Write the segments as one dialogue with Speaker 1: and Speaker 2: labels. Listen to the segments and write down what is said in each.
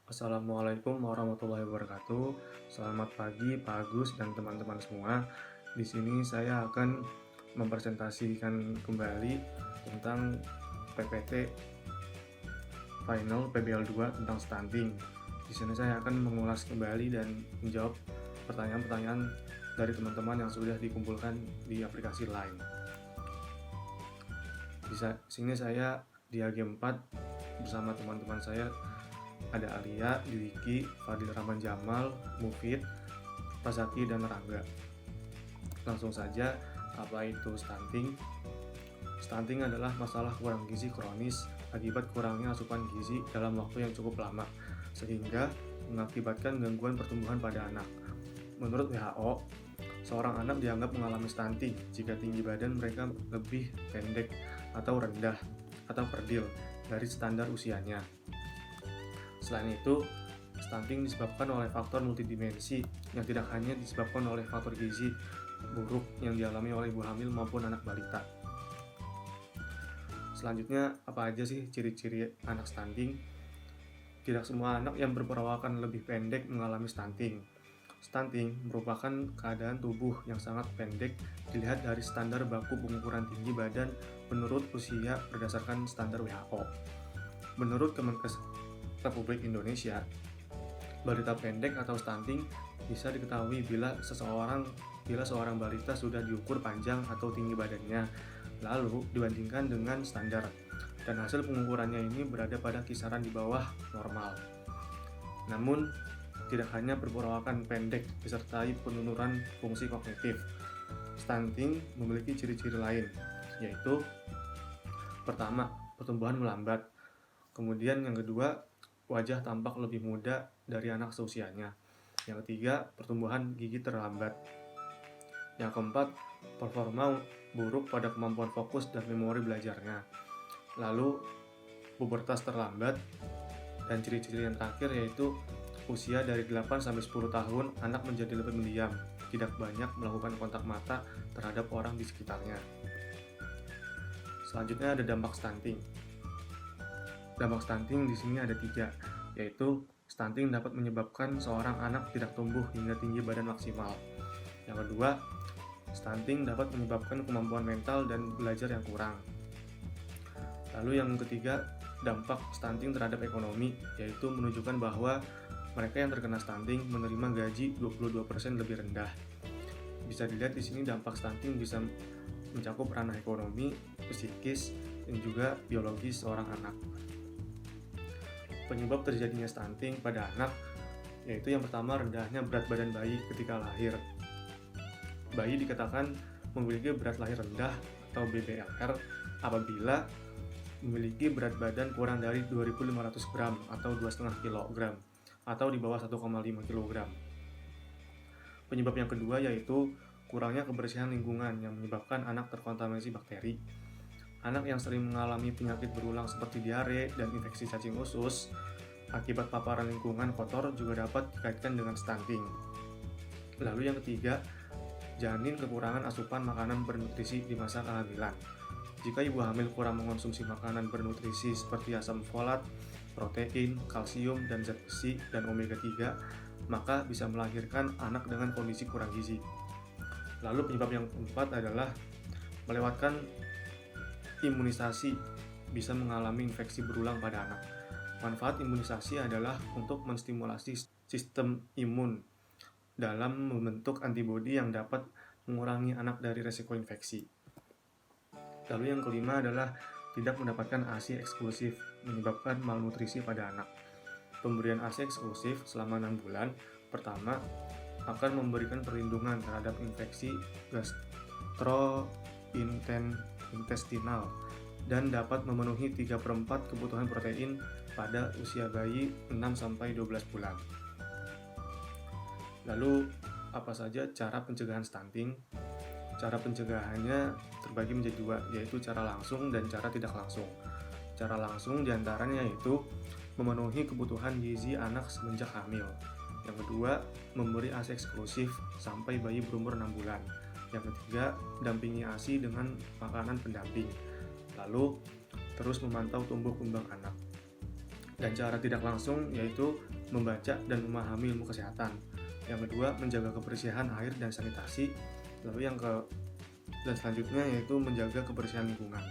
Speaker 1: Assalamualaikum warahmatullahi wabarakatuh. Selamat pagi, Pak Agus dan teman-teman semua. Di sini saya akan mempresentasikan kembali tentang PPT Final PBL 2 tentang stunting. Di sini saya akan mengulas kembali dan menjawab pertanyaan-pertanyaan dari teman-teman yang sudah dikumpulkan di aplikasi Line. Di sini saya di AG4 bersama teman-teman saya, ada Alia, Dwiki, Fadil Rahman Jamal, Mufid, Pasaki, dan Rangga. Langsung saja, apa itu stunting? Stunting adalah masalah kurang gizi kronis akibat kurangnya asupan gizi dalam waktu yang cukup lama, sehingga mengakibatkan gangguan pertumbuhan pada anak. Menurut WHO, seorang anak dianggap mengalami stunting jika tinggi badan mereka lebih pendek atau rendah atau kerdil dari standar usianya. Selain itu, stunting disebabkan oleh faktor multidimensi yang tidak hanya disebabkan oleh faktor gizi buruk yang dialami oleh ibu hamil maupun anak balita. Selanjutnya, apa aja sih ciri-ciri anak stunting? Tidak semua anak yang berperawakan lebih pendek mengalami stunting. Stunting merupakan keadaan tubuh yang sangat pendek dilihat dari standar baku pengukuran tinggi badan menurut usia berdasarkan standar WHO. Menurut Kemenkes Republik Indonesia, balita pendek atau stunting bisa diketahui bila seorang balita sudah diukur panjang atau tinggi badannya, lalu dibandingkan dengan standar, dan hasil pengukurannya ini berada pada kisaran di bawah normal. Namun, tidak hanya berperawakan pendek disertai penurunan fungsi kognitif. Stunting memiliki ciri-ciri lain, yaitu pertama, pertumbuhan melambat. Kemudian yang kedua, wajah tampak lebih muda dari anak seusianya. Yang ketiga, pertumbuhan gigi terlambat. Yang keempat, performa buruk pada kemampuan fokus dan memori belajarnya. Lalu, pubertas terlambat. Dan ciri-ciri yang terakhir yaitu usia dari 8-10 tahun, anak menjadi lebih mendiam, tidak banyak melakukan kontak mata terhadap orang di sekitarnya. Selanjutnya ada dampak stunting. Dampak stunting di sini ada 3, yaitu stunting dapat menyebabkan seorang anak tidak tumbuh hingga tinggi badan maksimal. Yang kedua, stunting dapat menyebabkan kemampuan mental dan belajar yang kurang. Lalu yang ketiga, dampak stunting terhadap ekonomi, yaitu menunjukkan bahwa mereka yang terkena stunting menerima gaji 22% lebih rendah. Bisa dilihat di sini dampak stunting bisa mencakup ranah ekonomi, psikis, dan juga biologis seorang anak. Penyebab terjadinya stunting pada anak yaitu yang pertama, rendahnya berat badan bayi ketika lahir. Bayi dikatakan memiliki berat lahir rendah atau BBLR apabila memiliki berat badan kurang dari 2.500 gram atau 2,5 kg atau di bawah 1,5 kg. Penyebab yang kedua yaitu kurangnya kebersihan lingkungan yang menyebabkan anak terkontaminasi bakteri. Anak yang sering mengalami penyakit berulang seperti diare dan infeksi cacing usus akibat paparan lingkungan kotor juga dapat dikaitkan dengan stunting. Lalu yang ketiga, janin kekurangan asupan makanan bernutrisi di masa kehamilan. Jika ibu hamil kurang mengonsumsi makanan bernutrisi seperti asam folat, protein, kalsium, dan zat besi dan omega 3, maka bisa melahirkan anak dengan kondisi kurang gizi. Lalu penyebab yang keempat adalah melewatkan imunisasi bisa mengalami infeksi berulang pada anak. Manfaat imunisasi adalah untuk menstimulasi sistem imun dalam membentuk antibodi yang dapat mengurangi anak dari resiko infeksi. Lalu yang kelima adalah tidak mendapatkan ASI eksklusif, menyebabkan malnutrisi pada anak. Pemberian ASI eksklusif selama 6 bulan pertama akan memberikan perlindungan terhadap infeksi gastrointestinal dan dapat memenuhi 3/4 kebutuhan protein pada usia bayi 6-12 bulan. Lalu, apa saja cara pencegahan stunting? Cara pencegahannya terbagi menjadi 2, yaitu cara langsung dan cara tidak langsung. Cara langsung diantaranya yaitu memenuhi kebutuhan gizi anak semenjak hamil. Yang kedua, memberi ASI eksklusif sampai bayi berumur 6 bulan. Yang ketiga, dampingi ASI dengan makanan pendamping. Lalu, terus memantau tumbuh kembang anak. Dan cara tidak langsung yaitu membaca dan memahami ilmu kesehatan. Yang kedua, menjaga kebersihan air dan sanitasi. Lalu dan selanjutnya yaitu menjaga kebersihan lingkungan.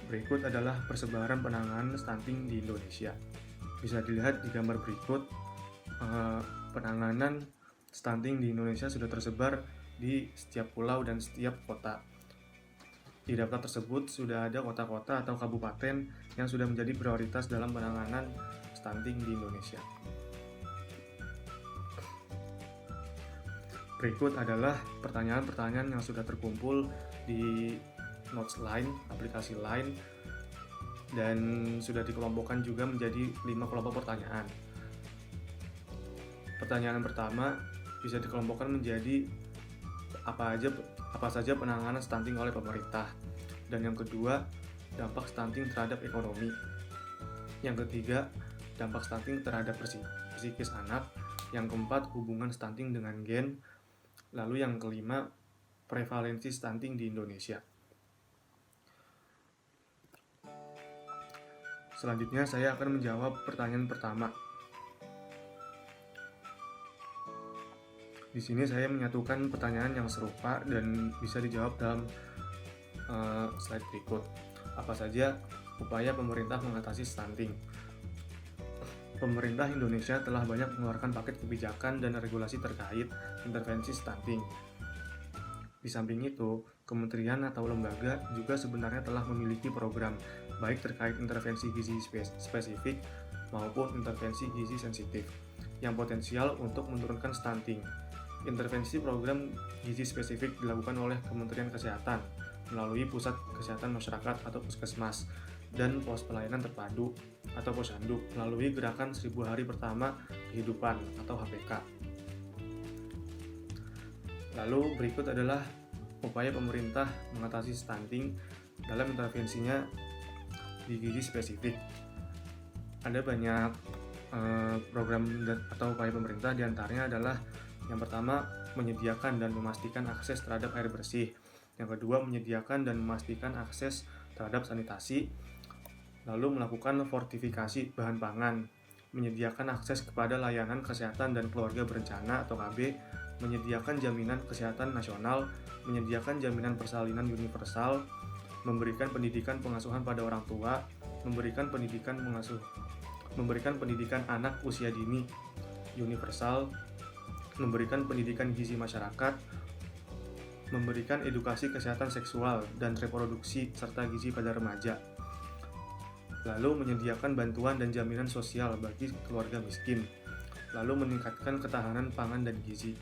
Speaker 1: Berikut adalah persebaran penanganan stunting di Indonesia. Bisa dilihat di gambar berikut, penanganan stunting di Indonesia sudah tersebar di setiap pulau dan setiap kota. Di daftar tersebut sudah ada kota-kota atau kabupaten yang sudah menjadi prioritas dalam penanganan stunting di Indonesia. Berikut adalah pertanyaan-pertanyaan yang sudah terkumpul di Notes Line, aplikasi Line, dan sudah dikelompokkan juga menjadi 5 kelompok pertanyaan. Pertanyaan pertama bisa dikelompokkan menjadi apa saja penanganan stunting oleh pemerintah. Dan yang kedua, dampak stunting terhadap ekonomi. Yang ketiga, dampak stunting terhadap psikis anak. Yang keempat, hubungan stunting dengan gen. Lalu yang kelima, prevalensi stunting di Indonesia. Selanjutnya saya akan menjawab pertanyaan pertama. Di sini saya menyatukan pertanyaan yang serupa dan bisa dijawab dalam slide berikut. Apa saja upaya pemerintah mengatasi stunting? Pemerintah Indonesia telah banyak mengeluarkan paket kebijakan dan regulasi terkait intervensi stunting. Di samping itu, kementerian atau lembaga juga sebenarnya telah memiliki program baik terkait intervensi gizi spesifik maupun intervensi gizi sensitif yang potensial untuk menurunkan stunting. Intervensi program gizi spesifik dilakukan oleh Kementerian Kesehatan melalui Pusat Kesehatan Masyarakat atau Puskesmas dan pos pelayanan terpadu atau posyandu melalui gerakan 1000 hari pertama kehidupan atau HPK. Lalu berikut adalah upaya pemerintah mengatasi stunting dalam intervensinya di gizi spesifik. Ada banyak program atau upaya pemerintah, diantaranya adalah yang pertama, menyediakan dan memastikan akses terhadap air bersih. Yang kedua, menyediakan dan memastikan akses terhadap sanitasi. Lalu melakukan fortifikasi bahan pangan, menyediakan akses kepada layanan kesehatan dan keluarga berencana atau KB, menyediakan jaminan kesehatan nasional, menyediakan jaminan persalinan universal, memberikan pendidikan pengasuhan pada orang tua, memberikan pendidikan anak usia dini universal, memberikan pendidikan gizi masyarakat, memberikan edukasi kesehatan seksual dan reproduksi serta gizi pada remaja. Lalu menyediakan bantuan dan jaminan sosial bagi keluarga miskin. Lalu meningkatkan ketahanan pangan dan gizi.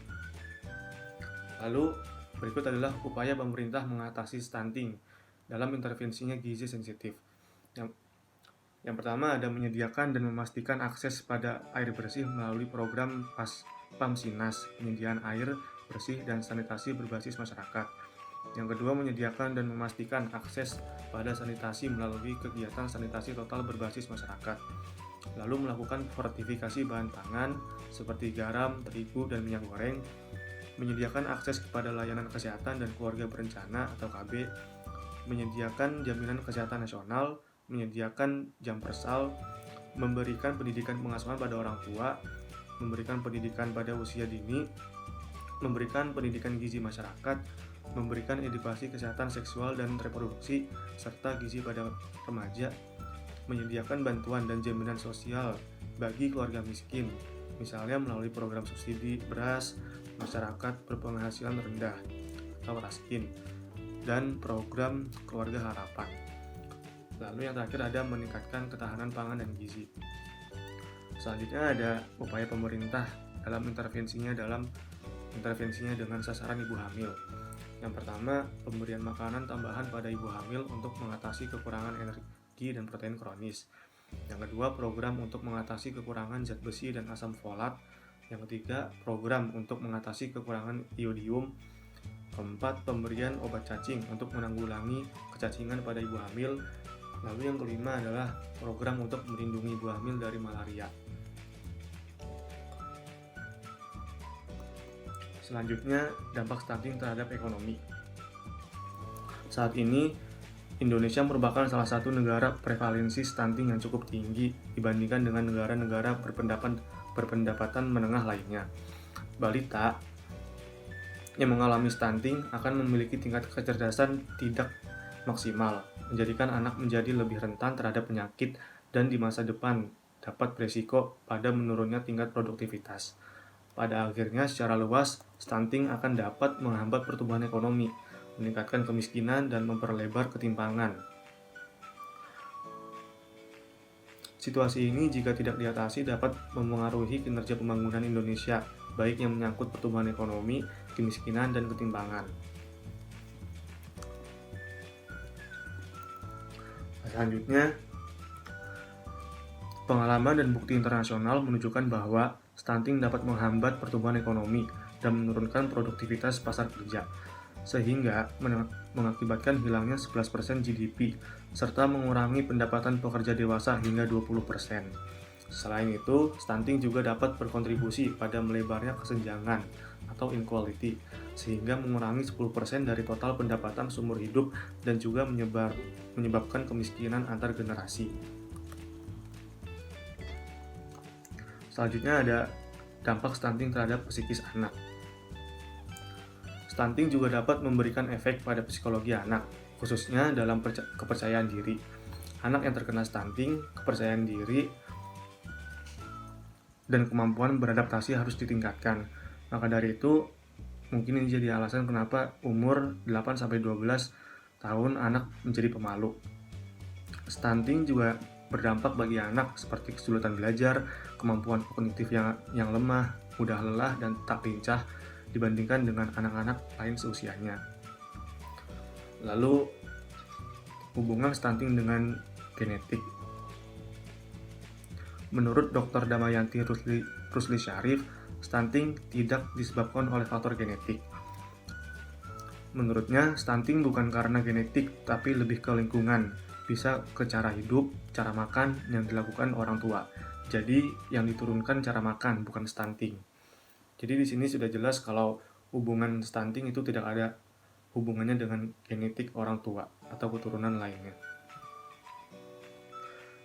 Speaker 1: Lalu berikut adalah upaya pemerintah mengatasi stunting dalam intervensinya gizi sensitif. Yang pertama ada menyediakan dan memastikan akses pada air bersih melalui program PAMSINAS, penyediaan air bersih dan sanitasi berbasis masyarakat. Yang kedua, menyediakan dan memastikan akses pada sanitasi melalui kegiatan sanitasi total berbasis masyarakat. Lalu melakukan fortifikasi bahan pangan seperti garam, terigu, dan minyak goreng. Menyediakan akses kepada layanan kesehatan dan keluarga berencana atau KB. Menyediakan jaminan kesehatan nasional. Menyediakan jam persal. Memberikan pendidikan pengasuhan pada orang tua. Memberikan pendidikan pada usia dini. Memberikan pendidikan gizi masyarakat, memberikan edukasi kesehatan seksual dan reproduksi, serta gizi pada remaja, menyediakan bantuan dan jaminan sosial bagi keluarga miskin, misalnya melalui program subsidi beras, masyarakat berpenghasilan rendah atau raskin, dan program keluarga harapan. Lalu yang terakhir ada meningkatkan ketahanan pangan dan gizi. Selanjutnya ada upaya pemerintah dalam intervensinya dengan sasaran ibu hamil. Yang pertama, pemberian makanan tambahan pada ibu hamil untuk mengatasi kekurangan energi dan protein kronis. Yang kedua, program untuk mengatasi kekurangan zat besi dan asam folat. Yang ketiga, program untuk mengatasi kekurangan iodium. Keempat, pemberian obat cacing untuk menanggulangi kecacingan pada ibu hamil. Lalu yang kelima adalah program untuk melindungi ibu hamil dari malaria. Selanjutnya, dampak stunting terhadap ekonomi. Saat ini, Indonesia merupakan salah satu negara prevalensi stunting yang cukup tinggi dibandingkan dengan negara-negara berpendapatan menengah lainnya. Balita yang mengalami stunting akan memiliki tingkat kecerdasan tidak maksimal, menjadikan anak menjadi lebih rentan terhadap penyakit dan di masa depan dapat beresiko pada menurunnya tingkat produktivitas. Pada akhirnya, secara luas, stunting akan dapat menghambat pertumbuhan ekonomi, meningkatkan kemiskinan, dan memperlebar ketimpangan. Situasi ini jika tidak diatasi dapat memengaruhi kinerja pembangunan Indonesia, baik yang menyangkut pertumbuhan ekonomi, kemiskinan, dan ketimpangan. Selanjutnya, pengalaman dan bukti internasional menunjukkan bahwa stunting dapat menghambat pertumbuhan ekonomi dan menurunkan produktivitas pasar kerja, sehingga mengakibatkan hilangnya 11% GDP, serta mengurangi pendapatan pekerja dewasa hingga 20%. Selain itu, stunting juga dapat berkontribusi pada melebarnya kesenjangan atau inequality, sehingga mengurangi 10% dari total pendapatan seumur hidup dan juga menyebabkan kemiskinan antar generasi. Selanjutnya ada dampak stunting terhadap psikis anak. Stunting juga dapat memberikan efek pada psikologi anak, khususnya dalam kepercayaan diri. Anak yang terkena stunting, kepercayaan diri dan kemampuan beradaptasi harus ditingkatkan. Maka dari itu, mungkin ini jadi alasan kenapa umur 8-12 tahun anak menjadi pemalu. Stunting juga berdampak bagi anak seperti kesulitan belajar, kemampuan kognitif yang lemah, mudah lelah, dan tak lincah dibandingkan dengan anak-anak lain seusianya. Lalu, hubungan stunting dengan genetik. Menurut Dr. Damayanti Rusli Syarif, stunting tidak disebabkan oleh faktor genetik. Menurutnya, stunting bukan karena genetik, tapi lebih ke lingkungan, bisa ke cara hidup, cara makan yang dilakukan orang tua. Jadi, yang diturunkan cara makan, bukan stunting. Jadi di sini sudah jelas kalau hubungan stunting itu tidak ada hubungannya dengan genetik orang tua atau keturunan lainnya.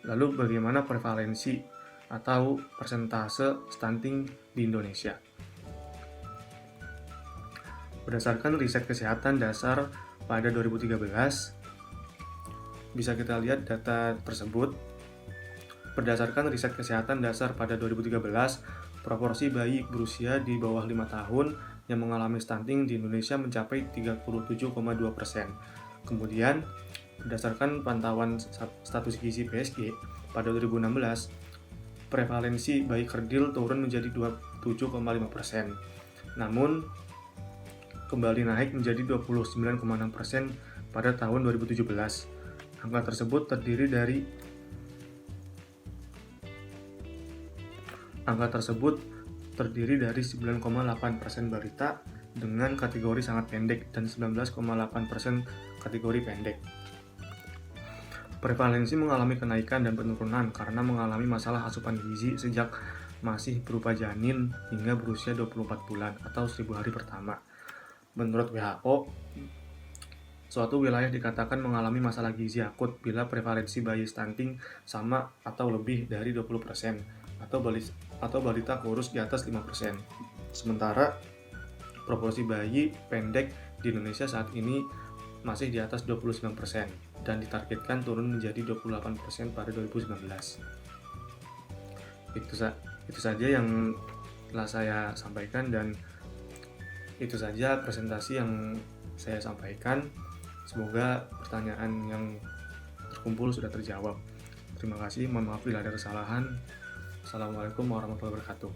Speaker 1: Lalu bagaimana prevalensi atau persentase stunting di Indonesia? Berdasarkan riset kesehatan dasar pada 2013, bisa kita lihat data tersebut. Berdasarkan riset kesehatan dasar pada 2013, proporsi bayi berusia di bawah 5 tahun yang mengalami stunting di Indonesia mencapai 37,2%. Kemudian, berdasarkan pantauan status gizi PSG pada 2016, prevalensi bayi kerdil turun menjadi 27,5%. Namun, kembali naik menjadi 29,6% pada tahun 2017. Angka tersebut terdiri dari 9,8% balita dengan kategori sangat pendek dan 19,8% kategori pendek. Prevalensi mengalami kenaikan dan penurunan karena mengalami masalah asupan gizi sejak masih berupa janin hingga berusia 24 bulan atau 1000 hari pertama. Menurut WHO, suatu wilayah dikatakan mengalami masalah gizi akut bila prevalensi bayi stunting sama atau lebih dari 20% atau balita kurus di atas 5%. Sementara proporsi bayi pendek di Indonesia saat ini masih di atas 29% dan ditargetkan turun menjadi 28% pada 2019. Itu saja yang telah saya sampaikan dan itu saja presentasi yang saya sampaikan. Semoga pertanyaan yang terkumpul sudah terjawab. Terima kasih, mohon maaf bila ada kesalahan. Assalamualaikum warahmatullahi wabarakatuh.